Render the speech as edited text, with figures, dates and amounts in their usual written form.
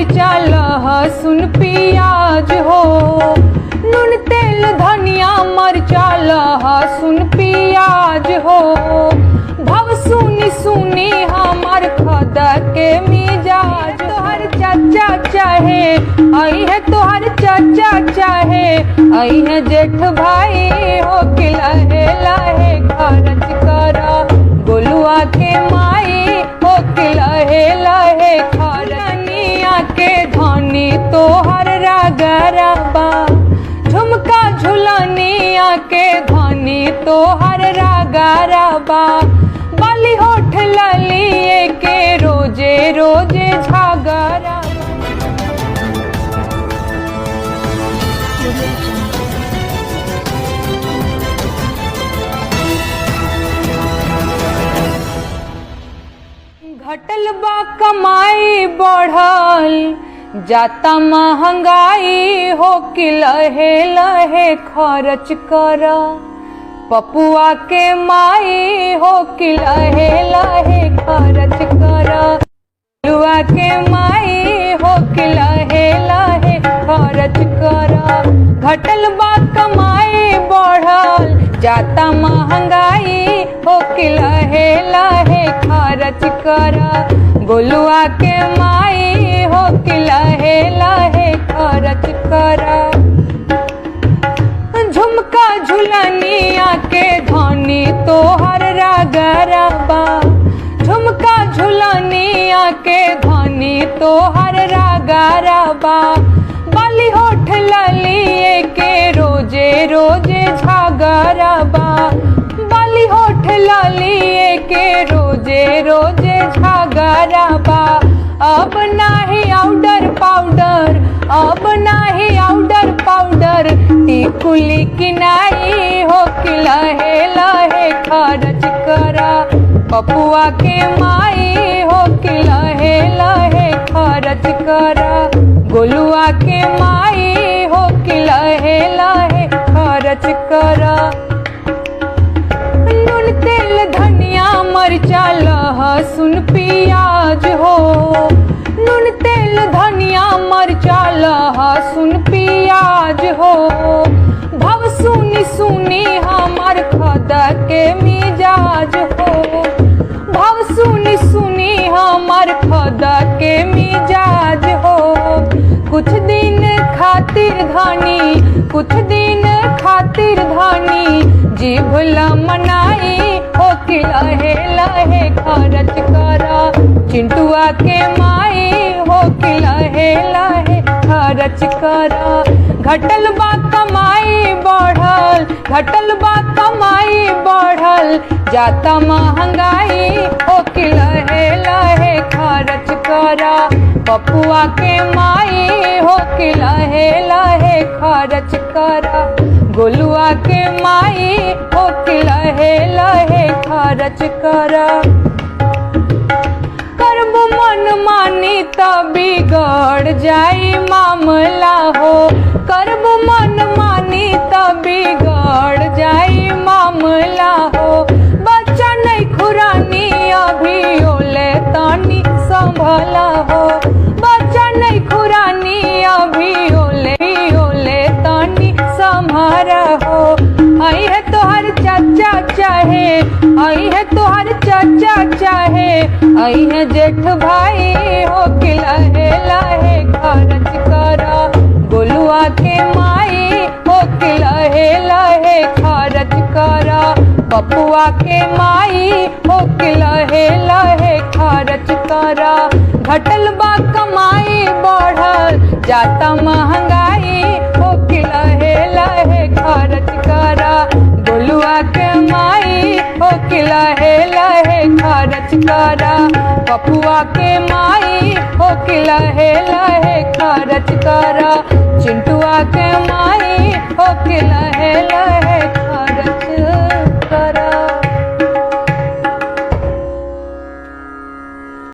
मरचा लहसुन प्याज हो, नून तेल धनिया मरचा लहसुन प्याज हो। भव सुनी सुनी हमार खदा के मिजाज, तोहर चाचा चाहे आई है, तोहर चाचा चाहे आई है, जेठ भाई हो कि लहे लहे खर्च करा, गोलुआ के माई हो कि लहे लहे खरनिया के धनी तोहर रागरबा, झुमका झुलनिया के धनी तोहर रागरबा। बाली होठ ललिए के रोजे रोजे झगड़ा, घटल बा कमाई बढ़ल जाता महंगाई हो कि लहे लहे खर्च कर, पपुआ के माई हो कि लहे लहे खर्च कर, गोलुआ के माई हो कि लहे लहे खर्च कर। घटल बा कमाई बढ़ल जाता महंगाई हो कि लहे लहे खर्च कर, गोलुआ के माई हो कि लहे लहे खर्च कर। झुमका झुलनिया के धनी तोहर रागरबा, झुमका झुलनिया के धनी तोहर रागरबा। बाली होठ ललिए के रोजे रोजे झगड़बा, बाली होठ ललिए के रोजे रोजे झगड़बा। अब नाही आउडर पाउडर, अब नाही आउडर पाउडर, टिकुली किनाई हो कि लहे लहे खर्च करा, पपुआ के माई हो कि लहे लहे खर्च करा, गोलुआ के माई हो कि लहे लहे खर्च करा। नून तेल धनिया मरचा लहसुन प्याज हो, नून तेल धनिया मरचा लहसुन प्याज हो। भव सुनी सुनी हमार खदा के मिजाज हो, भव सुनी सुनी हमार खदा के मिजाज हो। कुछ दिन खातिर धनी, कुछ दिन खातिर धनी, जीभ मनाई हो कि लहे लहे खर्च करा, चिंटुआ के माई हो कि लहे लहे खर्च करा। घटल बा कमाई बढ़ल, घटल बा कमाई बढ़ल जाता महंगाई हो कि लहे लहे खर्च करा, पपुआ के माई हो कि लहे लहे खर्च करा, गोलुआ के माई हो कि लहे लहे खर्च करा। करबू मन मानी त बिगड़ जाई मामला हो, करबू मन मानी त बिगड़ जाई मामला हो। बच्चा नहीं खुरानी अभी ओले तानी संभला हो, बच्चा नहीं खुरानी अभी ओले ओले तानी संभरा हो। आई है तोहर चाचा चाहे आई है, तोहर चाचा चाहे आई है, जेठ भाई हो कि लहे लहे खर्च करा, गोलुआ के माई हो कि लहे लहे खर्च करा, पपुआ के माई हो कि लहे लहे खर्च करा। घटल बा कमाई बढ़ल जाता महंगाई हो कि लहे लहे खर्च करा, गोलुआ के माई हो कि लहे लहे खर्च करा, पपुआ के माई हो कि लहे लहे